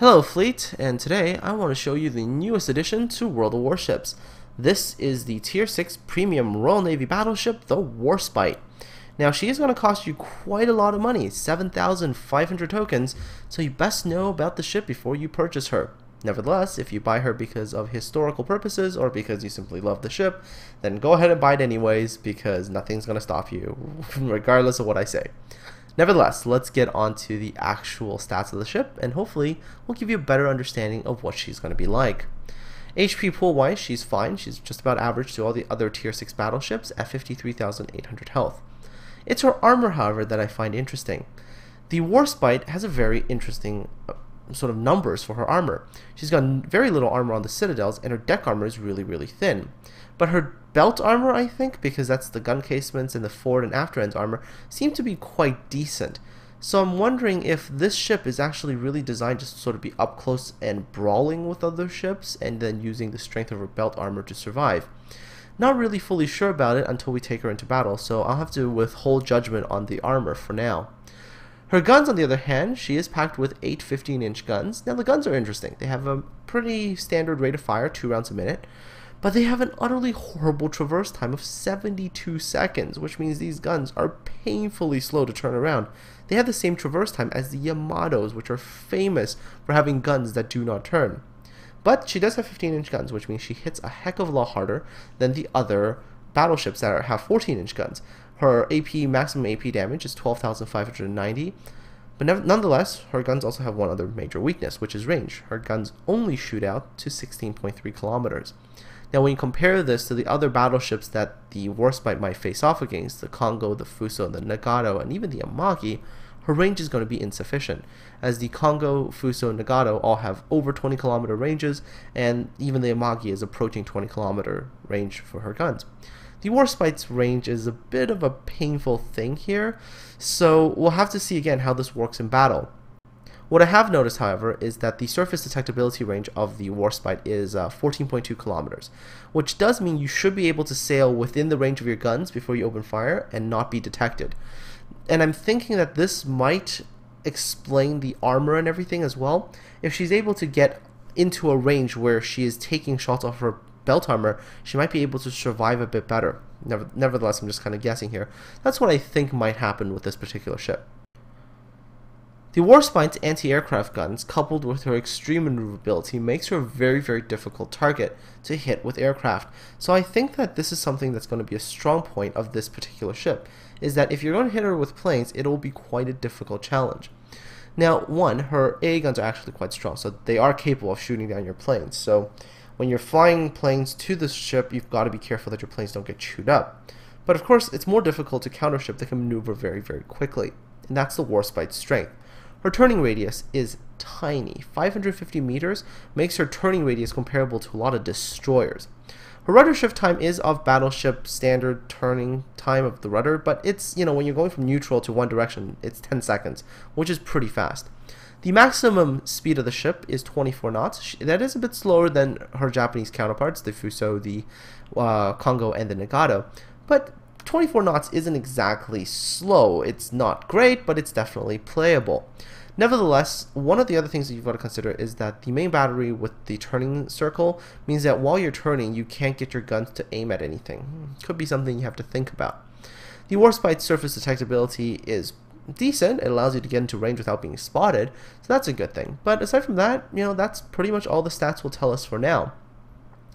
Hello Fleet, and today I want to show you the newest addition to World of Warships. This is the Tier 6 Premium Royal Navy Battleship, the Warspite. Now she is going to cost you quite a lot of money, 7,500 tokens, so you best know about the ship before you purchase her. Nevertheless, if you buy her because of historical purposes or because you simply love the ship, then go ahead and buy it anyways because nothing's going to stop you, regardless of what I say. Nevertheless, let's get on to the actual stats of the ship, and hopefully we'll give you a better understanding of what she's going to be like. HP pool-wise, she's fine. She's just about average to all the other Tier 6 battleships at 53,800 health. It's her armor, however, that I find interesting. The Warspite has a very interesting sort of numbers for her armor. She's got very little armor on the citadels, and her deck armor is really thin. But her belt armor, I think, because that's the gun casements and the forward and after ends armor, seem to be quite decent. So I'm wondering if this ship is actually really designed to sort of be up close and brawling with other ships and then using the strength of her belt armor to survive. Not really fully sure about it until we take her into battle, so I'll have to withhold judgment on the armor for now. Her guns, on the other hand, she is packed with 8 15-inch guns. Now the guns are interesting. They have a pretty standard rate of fire, 2 rounds a minute. But they have an utterly horrible traverse time of 72 seconds, which means these guns are painfully slow to turn around. They have the same traverse time as the Yamatos, which are famous for having guns that do not turn. But she does have 15-inch guns, which means she hits a heck of a lot harder than the other battleships that have 14-inch guns. Her maximum AP damage is 12,590. But nonetheless, her guns also have one other major weakness, which is range. Her guns only shoot out to 16.3 kilometers. Now when you compare this to the other battleships that the Warspite might face off against, the Congo, the Fuso, the Nagato, and even the Amagi, her range is going to be insufficient, as the Congo, Fuso, and Nagato all have over 20 kilometer ranges, and even the Amagi is approaching 20 kilometer range for her guns. The Warspite's range is a bit of a painful thing here, so we'll have to see again how this works in battle. What I have noticed, however, is that the surface detectability range of the Warspite is 14.2 kilometers, which does mean you should be able to sail within the range of your guns before you open fire and not be detected. And I'm thinking that this might explain the armor and everything as well. If she's able to get into a range where she is taking shots off her belt armor, she might be able to survive a bit better. Nevertheless, I'm just kind of guessing here. That's what I think might happen with this particular ship. The Warspite's anti-aircraft guns, coupled with her extreme maneuverability, makes her a very difficult target to hit with aircraft. So I think that this is something that's going to be a strong point of this particular ship, is that if you're going to hit her with planes, it will be quite a difficult challenge. Now, one, her AA guns are actually quite strong, so they are capable of shooting down your planes. So when you're flying planes to this ship, you've got to be careful that your planes don't get chewed up. But of course, it's more difficult to counter a ship that can maneuver very quickly, and that's the Warspite's strength. Her turning radius is tiny. 550 meters makes her turning radius comparable to a lot of destroyers. Her rudder shift time is of battleship standard turning time of the rudder, but it's, when you're going from neutral to one direction, it's 10 seconds, which is pretty fast. The maximum speed of the ship is 24 knots. That is a bit slower than her Japanese counterparts, the Fuso, the Congo, and the Nagato, but 24 knots isn't exactly slow. It's not great, but it's definitely playable. Nevertheless, one of the other things that you've got to consider is that the main battery with the turning circle means that while you're turning, you can't get your guns to aim at anything. Could be something you have to think about. The Warspite's surface detectability is decent. It allows you to get into range without being spotted, so that's a good thing. But aside from that, that's pretty much all the stats will tell us for now.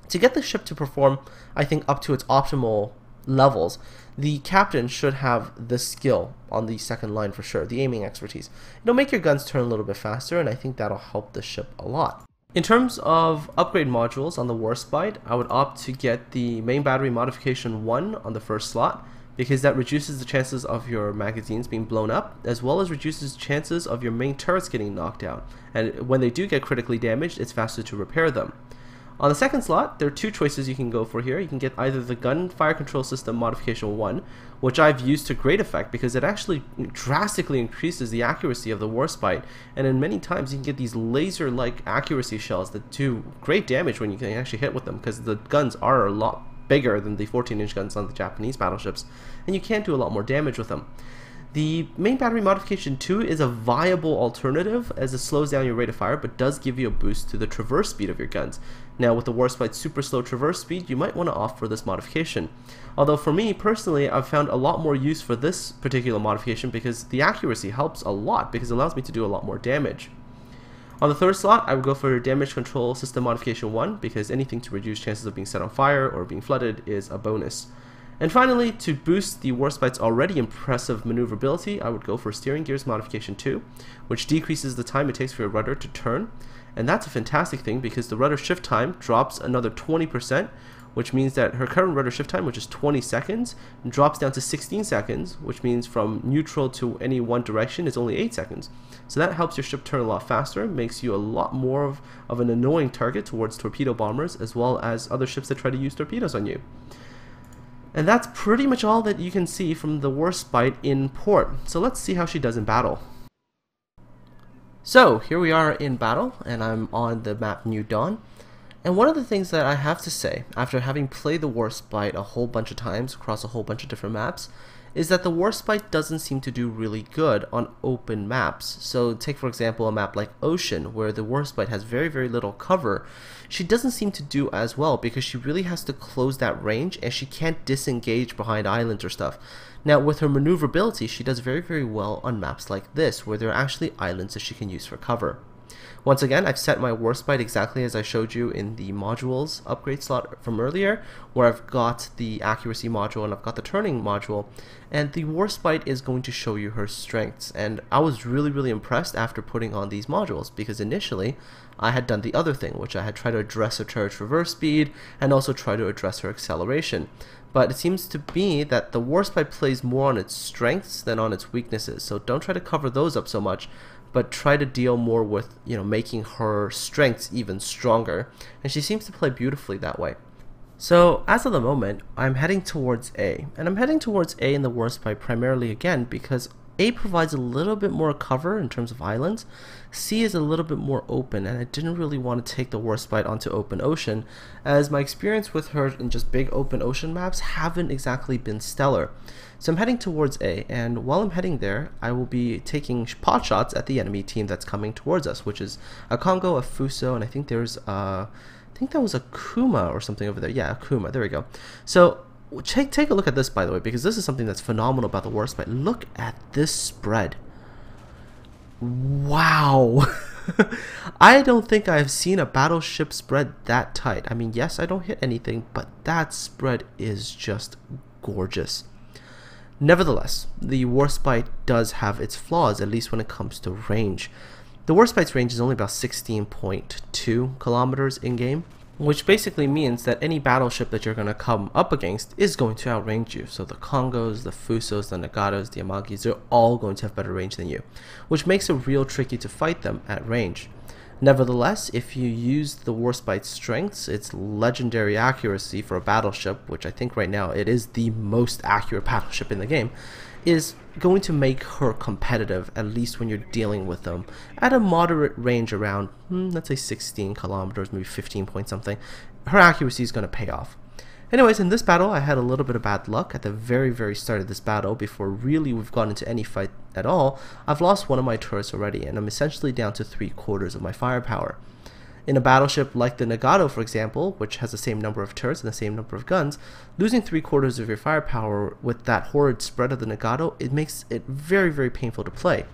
To get the ship to perform, I think, up to its optimal levels, the captain should have the skill on the second line for sure, the aiming expertise. It'll make your guns turn a little bit faster, and I think that'll help the ship a lot. In terms of upgrade modules on the Warspite, I would opt to get the main battery modification 1 on the first slot, because that reduces the chances of your magazines being blown up, as well as reduces chances of your main turrets getting knocked out, and when they do get critically damaged, it's faster to repair them. On the second slot, there are 2 choices you can go for here. You can get either the Gun Fire Control System Modification 1, which I've used to great effect because it actually drastically increases the accuracy of the Warspite, and in many times you can get these laser-like accuracy shells that do great damage when you can actually hit with them, because the guns are a lot bigger than the 14-inch guns on the Japanese battleships, and you can do a lot more damage with them. The main battery modification 2 is a viable alternative as it slows down your rate of fire but does give you a boost to the traverse speed of your guns. Now with the Warspite's super slow traverse speed, you might want to opt for this modification. Although for me personally, I've found a lot more use for this particular modification because the accuracy helps a lot because it allows me to do a lot more damage. On the third slot, I would go for Damage Control System Modification 1 because anything to reduce chances of being set on fire or being flooded is a bonus. And finally, to boost the Warspite's already impressive maneuverability, I would go for Steering Gears Modification 2, which decreases the time it takes for your rudder to turn. And that's a fantastic thing because the rudder shift time drops another 20%, which means that her current rudder shift time, which is 20 seconds, drops down to 16 seconds, which means from neutral to any one direction is only 8 seconds. So that helps your ship turn a lot faster, makes you a lot more of an annoying target towards torpedo bombers as well as other ships that try to use torpedoes on you. And that's pretty much all that you can see from the Warspite in port. So let's see how she does in battle. So here we are in battle, and I'm on the map New Dawn. And one of the things that I have to say, after having played the Warspite a whole bunch of times across a whole bunch of different maps, is that the Warspite doesn't seem to do really good on open maps. So take for example a map like Ocean, where the Warspite has very little cover. She doesn't seem to do as well because she really has to close that range and she can't disengage behind islands or stuff. Now with her maneuverability, she does very well on maps like this, where there are actually islands that she can use for cover. Once again, I've set my Warspite exactly as I showed you in the modules upgrade slot from earlier, where I've got the accuracy module and I've got the turning module, and the Warspite is going to show you her strengths. And I was really impressed after putting on these modules, because initially I had done the other thing, which I had tried to address her traverse speed and also try to address her acceleration. But it seems to me that the Warspite plays more on its strengths than on its weaknesses, so don't try to cover those up so much, but try to deal more with, making her strengths even stronger, and she seems to play beautifully that way. So as of the moment, I'm heading towards A, and I'm heading towards A in the Warspite primarily again because A provides a little bit more cover in terms of islands, C is a little bit more open, and I didn't really want to take the Warspite onto open ocean, as my experience with her in just big open ocean maps haven't exactly been stellar. So I'm heading towards A, and while I'm heading there, I will be taking pot shots at the enemy team that's coming towards us, which is a Congo, a Fuso, and I think there's I think that was a Kuma or something over there. Yeah, a Kuma, there we go. So take a look at this, by the way, because this is something that's phenomenal about the Warspite. Look at this spread. Wow. I don't think I've seen a battleship spread that tight. I mean, yes, I don't hit anything, but that spread is just gorgeous. Nevertheless, the Warspite does have its flaws, at least when it comes to range. The Warspite's range is only about 16.2 kilometers in-game, which basically means that any battleship that you're going to come up against is going to outrange you. So the Congos, the Fusos, the Nagatos, the Amagis, they're all going to have better range than you, which makes it real tricky to fight them at range. Nevertheless, if you use the Warspite's strengths, its legendary accuracy for a battleship, which I think right now it is the most accurate battleship in the game, is going to make her competitive, at least when you're dealing with them at a moderate range around, let's say 16 kilometers, maybe 15 point something. Her accuracy is going to pay off. Anyways, in this battle, I had a little bit of bad luck at the very start of this battle. Before really we've gone into any fight at all, I've lost one of my turrets already, and I'm essentially down to 3/4 of my firepower. In a battleship like the Nagato, for example, which has the same number of turrets and the same number of guns, losing 3/4 of your firepower with that horrid spread of the Nagato, it makes it very painful to play.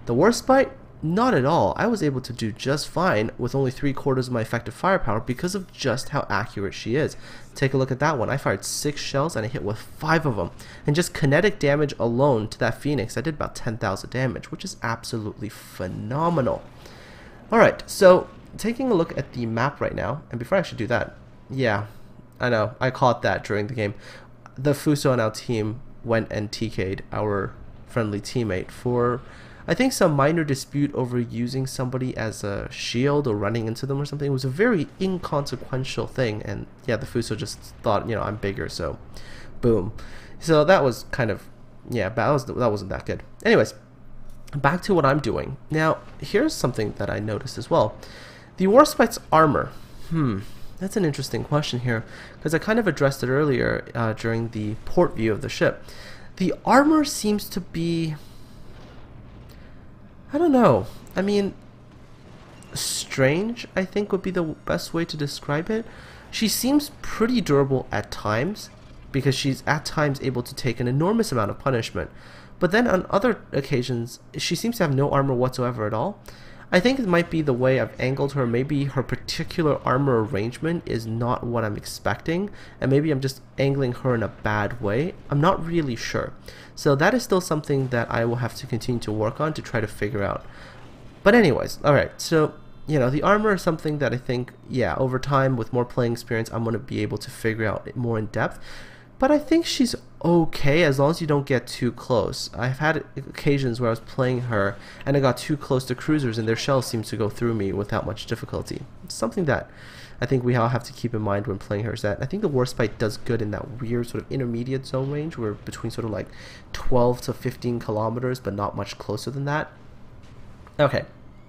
The Warspite, not at all. I was able to do just fine with only 3/4 of my effective firepower because of just how accurate she is. Take a look at that one. I fired 6 shells and I hit with 5 of them. And just kinetic damage alone to that Phoenix, I did about 10,000 damage, which is absolutely phenomenal. Alright, so taking a look at the map right now, and before I actually do that, yeah, I know, I caught that during the game. The Fuso on our team went and TK'd our friendly teammate for, I think, some minor dispute over using somebody as a shield or running into them or something. It was a very inconsequential thing, and yeah, the Fuso just thought, I'm bigger, so boom. So that was kind of, yeah, that wasn't that good. Anyways, back to what I'm doing. Now, here's something that I noticed as well. The Warspite's armor. That's an interesting question here, because I kind of addressed it earlier during the port view of the ship. The armor seems to be, I don't know. I mean, strange, I think, would be the best way to describe it. She seems pretty durable at times, because she's at times able to take an enormous amount of punishment. But then on other occasions, she seems to have no armor whatsoever at all. I think it might be the way I've angled her. Maybe her particular armor arrangement is not what I'm expecting, and maybe I'm just angling her in a bad way. I'm not really sure. So that is still something that I will have to continue to work on to try to figure out. But anyways, alright, so, you know, the armor is something that I think, yeah, over time, with more playing experience, I'm going to be able to figure out it more in depth. But I think she's okay as long as you don't get too close. I've had occasions where I was playing her and I got too close to cruisers and their shells seem to go through me without much difficulty. It's something that I think we all have to keep in mind when playing her, is that I think the Warspite does good in that weird sort of intermediate zone range where between sort of like 12 to 15 kilometers but not much closer than that. Okay,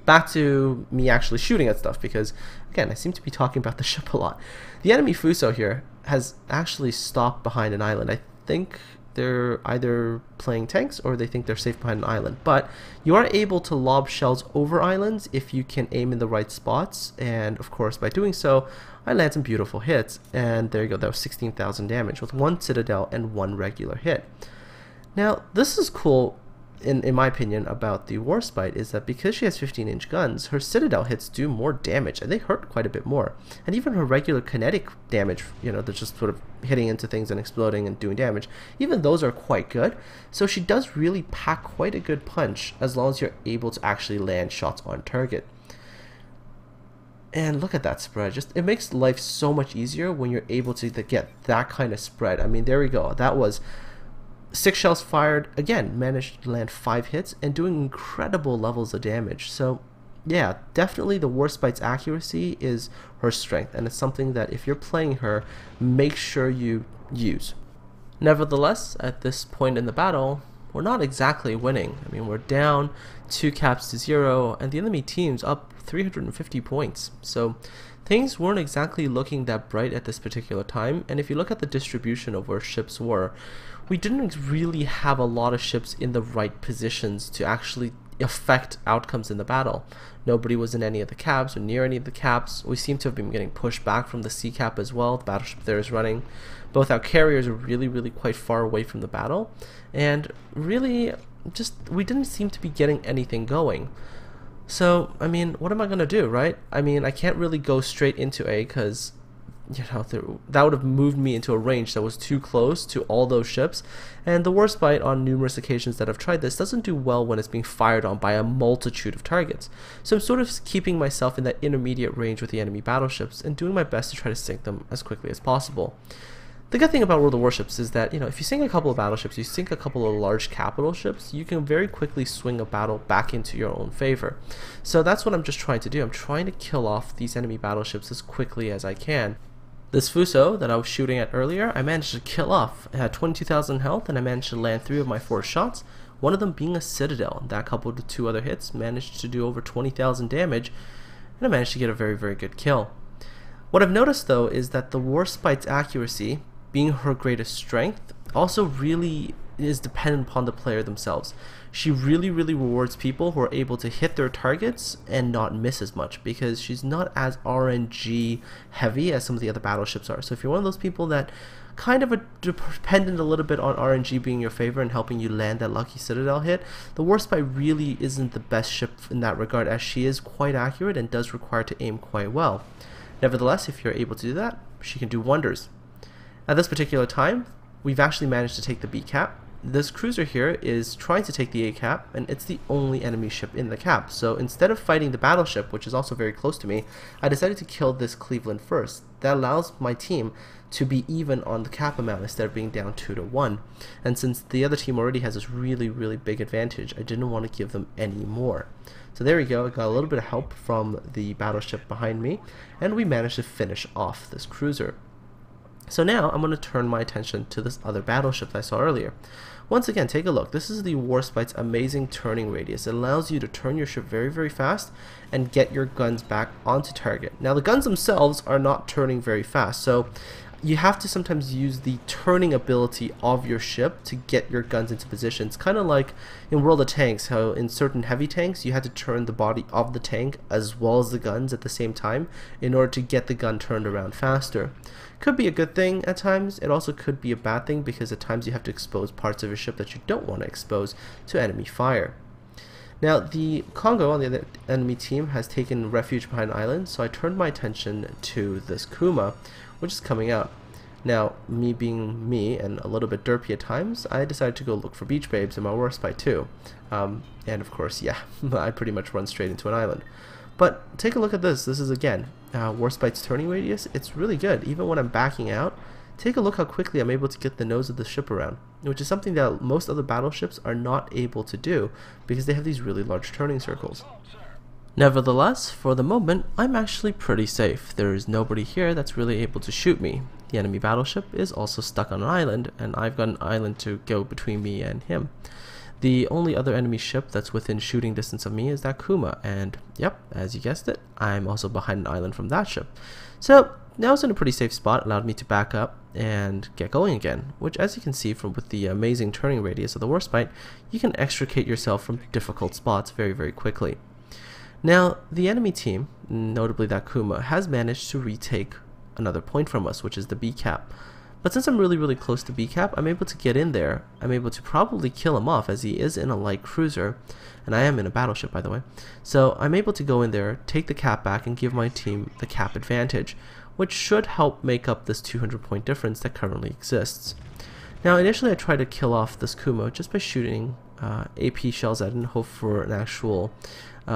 back to me actually shooting at stuff, because again, I seem to be talking about the ship a lot. The enemy Fuso here has actually stopped behind an island. I think they're either playing tanks or they think they're safe behind an island, but you are able to lob shells over islands if you can aim in the right spots, and of course by doing so I land some beautiful hits, and there you go, that was 16,000 damage with 1 citadel and 1 regular hit. Now this is cool in my opinion about the Warspite, is that because she has 15-inch guns, her citadel hits do more damage and they hurt quite a bit more, and even her regular kinetic damage, you know, they're just sort of hitting into things and exploding and doing damage, even those are quite good. So she does really pack quite a good punch as long as you're able to actually land shots on target. And look at that spread. Just, it makes life so much easier when you're able to get that kind of spread. I mean, there we go, that was 6 shells fired, again, managed to land 5 hits and doing incredible levels of damage. So yeah, definitely the Warspite's accuracy is her strength, and it's something that if you're playing her, make sure you use. Nevertheless, at this point in the battle, we're not exactly winning. I mean, we're down 2 caps to 0 and the enemy team's up 350 points. So things weren't exactly looking that bright at this particular time, and if you look at the distribution of where ships were, we didn't really have a lot of ships in the right positions to actually affect outcomes in the battle. Nobody was in any of the caps or near any of the caps. We seem to have been getting pushed back from the sea cap as well. The battleship there is running. Both our carriers are really quite far away from the battle, and really just we didn't seem to be getting anything going. So I mean, what am I gonna do, right? I mean, I can't really go straight into A, because you know, that would have moved me into a range that was too close to all those ships, and the Warspite on numerous occasions that I've tried this doesn't do well when it's being fired on by a multitude of targets. So I'm sort of keeping myself in that intermediate range with the enemy battleships and doing my best to try to sink them as quickly as possible. The good thing about World of Warships is that, you know, if you sink a couple of battleships, you sink a couple of large capital ships, you can very quickly swing a battle back into your own favor. So that's what I'm just trying to do. I'm trying to kill off these enemy battleships as quickly as I can. This Fuso that I was shooting at earlier, I managed to kill off. It had 22,000 health, and I managed to land 3 of my 4 shots, one of them being a citadel. That coupled with 2 other hits managed to do over 20,000 damage, and I managed to get a very good kill. What I've noticed though is that the Warspite's accuracy, being her greatest strength, also really is dependent upon the player themselves. She really rewards people who are able to hit their targets and not miss as much, because she's not as RNG heavy as some of the other battleships are. So if you're one of those people that kind of are dependent a little bit on RNG being your favor and helping you land that lucky citadel hit, the Warspite really isn't the best ship in that regard, as she is quite accurate and does require to aim quite well. Nevertheless, if you're able to do that, she can do wonders. At this particular time, we've actually managed to take the B cap. This cruiser here is trying to take the A cap, and it's the only enemy ship in the cap. So instead of fighting the battleship, which is also very close to me, I decided to kill this Cleveland first. That allows my team to be even on the cap amount instead of being down 2-1. And since the other team already has this really big advantage, I didn't want to give them any more. So there we go, I got a little bit of help from the battleship behind me, and we managed to finish off this cruiser. So now I'm going to turn my attention to this other battleship that I saw earlier. Once again, take a look. This is the Warspite's amazing turning radius. It allows you to turn your ship very fast and get your guns back onto target. Now the guns themselves are not turning very fast, so you have to sometimes use the turning ability of your ship to get your guns into positions. Kind of like in World of Tanks, how in certain heavy tanks you had to turn the body of the tank as well as the guns at the same time in order to get the gun turned around faster. Could be a good thing at times. It also could be a bad thing because at times you have to expose parts of your ship that you don't want to expose to enemy fire. Now, the Congo on the other enemy team has taken refuge behind an island, so I turned my attention to this Kuma, which is coming out. Now, me being me and a little bit derpy at times, I decided to go look for beach babes in my Warspite too. And of course, yeah, I pretty much run straight into an island. But take a look at this. This is, again, Warspite's turning radius. It's really good. Even when I'm backing out, take a look how quickly I'm able to get the nose of the ship around, which is something that most other battleships are not able to do because they have these really large turning circles. Nevertheless, for the moment, I'm actually pretty safe. There is nobody here that's really able to shoot me. The enemy battleship is also stuck on an island, and I've got an island to go between me and him. The only other enemy ship that's within shooting distance of me is that Kuma, and yep, as you guessed it, I'm also behind an island from that ship. So now I was in a pretty safe spot, allowed me to back up and get going again, which, as you can see from with the amazing turning radius of the Warspite, you can extricate yourself from difficult spots very, very quickly. Now, the enemy team, notably that Kuma, has managed to retake another point from us, which is the B cap. But since I'm really, really close to B cap, I'm able to get in there. I'm able to probably kill him off, as he is in a light cruiser, and I am in a battleship, by the way. So I'm able to go in there, take the cap back, and give my team the cap advantage, which should help make up this 200 point difference that currently exists. Now, initially I tried to kill off this Kuma just by shooting AP shells at it and hope for an actual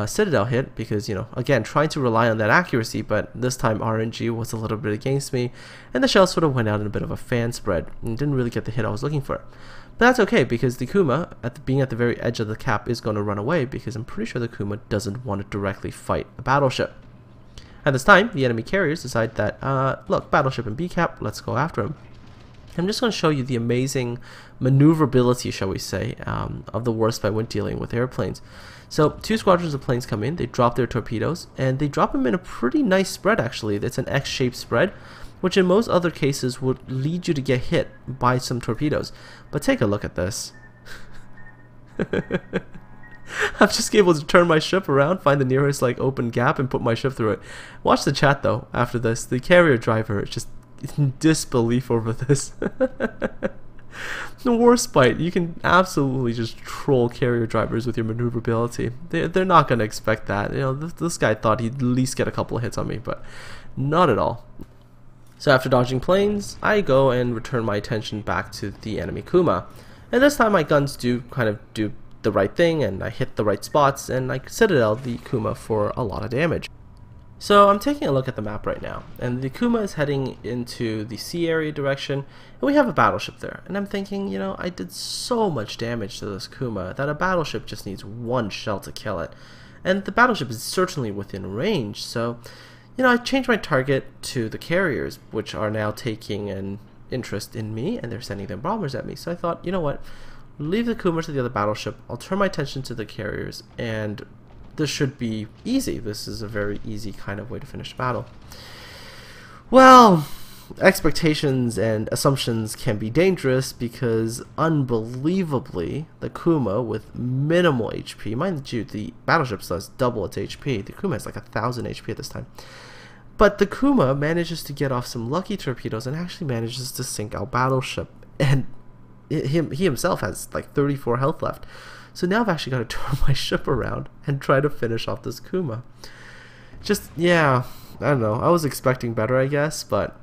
Citadel hit, because, you know, again, trying to rely on that accuracy, but this time RNG was a little bit against me, and the shell sort of went out in a bit of a fan spread and didn't really get the hit I was looking for. But that's okay, because the Kuma, being at the very edge of the cap, is going to run away, because I'm pretty sure the Kuma doesn't want to directly fight a battleship. At this time, the enemy carriers decide that, look, battleship and B cap, let's go after him. I'm just going to show you the amazing maneuverability, shall we say, of the Warspite when dealing with airplanes. So, two squadrons of planes come in, they drop their torpedoes, and they drop them in a pretty nice spread, actually. It's an X-shaped spread, which in most other cases would lead you to get hit by some torpedoes. But take a look at this. I'm just able to turn my ship around, find the nearest open gap, and put my ship through it. Watch the chat though. After this, the carrier driver is just in disbelief over this. The Warspite, you can absolutely just troll carrier drivers with your maneuverability. They're not going to expect that. You know, this guy thought he'd at least get a couple of hits on me, but not at all. So after dodging planes, I go and return my attention back to the enemy Kuma, and this time my guns do kind of do the right thing, and I hit the right spots, and I Citadel the Kuma for a lot of damage. So I'm taking a look at the map right now, and the Kuma is heading into the sea area direction, and we have a battleship there. And I'm thinking, you know, I did so much damage to this Kuma that a battleship just needs one shell to kill it. And the battleship is certainly within range, so, you know, I changed my target to the carriers, which are now taking an interest in me, and they're sending their bombers at me. So I thought, you know what, leave the Kuma to the other battleship, I'll turn my attention to the carriers, and this should be easy. This is a very easy kind of way to finish the battle. Well, expectations and assumptions can be dangerous because, unbelievably, the Kuma with minimal HP, mind you, the battleship does double its HP. The Kuma has like 1,000 HP at this time. But the Kuma manages to get off some lucky torpedoes and actually manages to sink our battleship. And he himself has like 34 health left. So now I've actually got to turn my ship around and try to finish off this Kuma. Just, yeah, I don't know. I was expecting better, I guess, but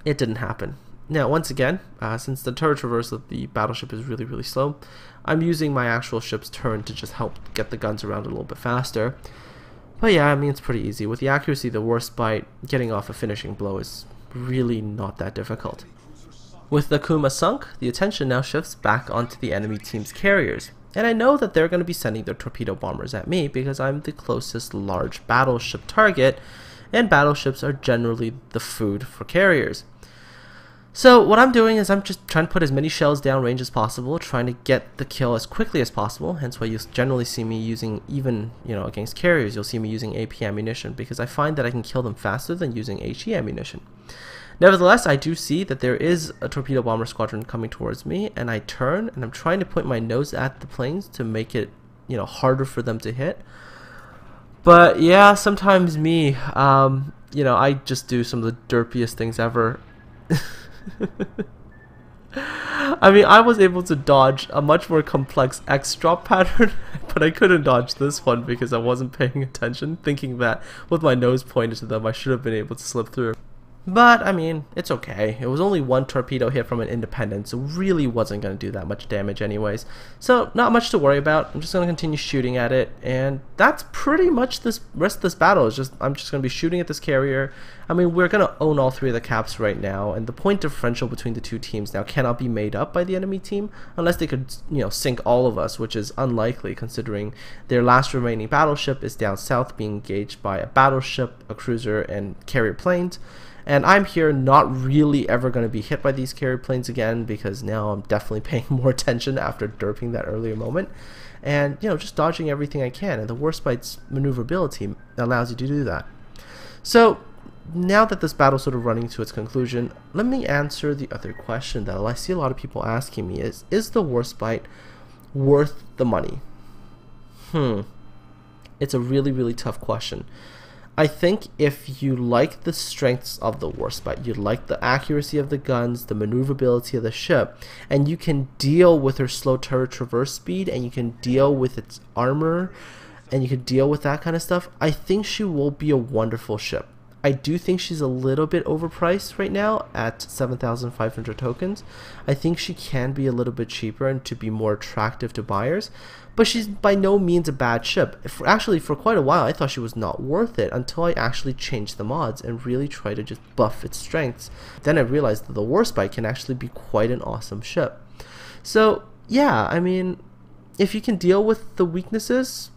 it didn't happen. Now, once again, since the turret traverse of the battleship is really, really slow, I'm using my actual ship's turn to just help get the guns around a little bit faster. But yeah, I mean, it's pretty easy. With the accuracy of the Warspite, getting off a finishing blow is really not that difficult. With the Kuma sunk, the attention now shifts back onto the enemy team's carriers. And I know that they're going to be sending their torpedo bombers at me because I'm the closest large battleship target, and battleships are generally the food for carriers. So what I'm doing is I'm just trying to put as many shells downrange as possible, trying to get the kill as quickly as possible, hence why you generally see me using, even, you know, against carriers, you'll see me using AP ammunition, because I find that I can kill them faster than using HE ammunition. Nevertheless, I do see that there is a torpedo bomber squadron coming towards me, and I turn and I'm trying to point my nose at the planes to make it, you know, harder for them to hit. But yeah, sometimes me, you know, I just do some of the derpiest things ever. I mean, I was able to dodge a much more complex X drop pattern, but I couldn't dodge this one because I wasn't paying attention, thinking that with my nose pointed to them, I should have been able to slip through. But, I mean, it's okay. It was only one torpedo hit from an independent, so really wasn't going to do that much damage anyways. So, not much to worry about. I'm just going to continue shooting at it, and that's pretty much this rest of this battle. I'm just going to be shooting at this carrier. I mean, we're going to own all three of the caps right now, and the point differential between the two teams now cannot be made up by the enemy team unless they could, you know, sink all of us, which is unlikely considering their last remaining battleship is down south being engaged by a battleship, a cruiser, and carrier planes. And I'm here not really ever going to be hit by these carrier planes again because now I'm definitely paying more attention after derping that earlier moment. And, you know, just dodging everything I can. And the Warspite's maneuverability allows you to do that. So, now that this battle's sort of running to its conclusion, let me answer the other question that I see a lot of people asking me is the Warspite worth the money? It's a really, really tough question. I think if you like the strengths of the Warspite, you like the accuracy of the guns, the maneuverability of the ship, and you can deal with her slow turret traverse speed, and you can deal with its armor, and you can deal with that kind of stuff, I think she will be a wonderful ship. I do think she's a little bit overpriced right now at 7,500 tokens. I think she can be a little bit cheaper and to be more attractive to buyers, but she's by no means a bad ship. Actually, for quite a while, I thought she was not worth it until I actually changed the mods and really tried to just buff its strengths. Then I realized that the Warspite can actually be quite an awesome ship. So, yeah, I mean, if you can deal with the weaknesses,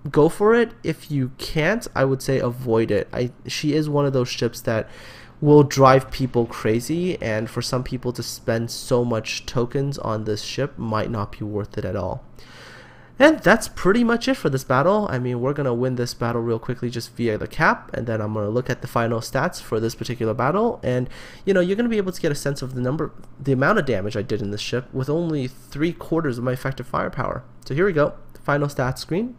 go for it. If you can't, I would say avoid it. She is one of those ships that will drive people crazy, and for some people to spend so much tokens on this ship might not be worth it at all. And that's pretty much it for this battle. I mean, we're going to win this battle real quickly just via the cap, and then I'm going to look at the final stats for this particular battle, and you know, you're going to be able to get a sense of the amount of damage I did in this ship with only 3/4 of my effective firepower. So here we go, the final stats screen.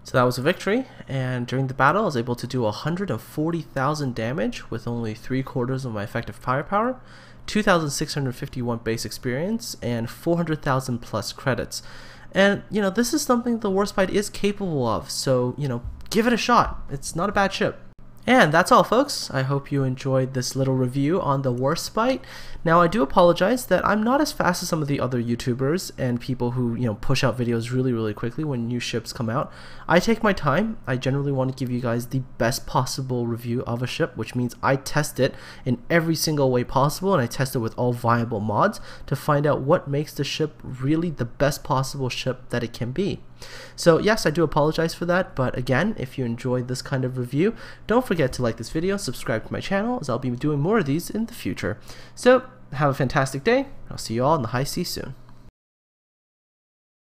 So that was a victory, and during the battle I was able to do 140,000 damage with only 3/4 of my effective firepower, 2,651 base experience, and 400,000 plus credits. And you know, this is something the Warspite is capable of, so you know, give it a shot. It's not a bad ship. And that's all, folks. I hope you enjoyed this little review on the Warspite. Now, I do apologize that I'm not as fast as some of the other YouTubers and people who, you know, push out videos really, really quickly when new ships come out. I take my time. I generally want to give you guys the best possible review of a ship, which means I test it in every single way possible, and I test it with all viable mods to find out what makes the ship really the best possible ship that it can be. So yes, I do apologize for that, but again, if you enjoyed this kind of review, don't forget to like this video, subscribe to my channel, as I'll be doing more of these in the future. So have a fantastic day. I'll see you all in the high seas soon.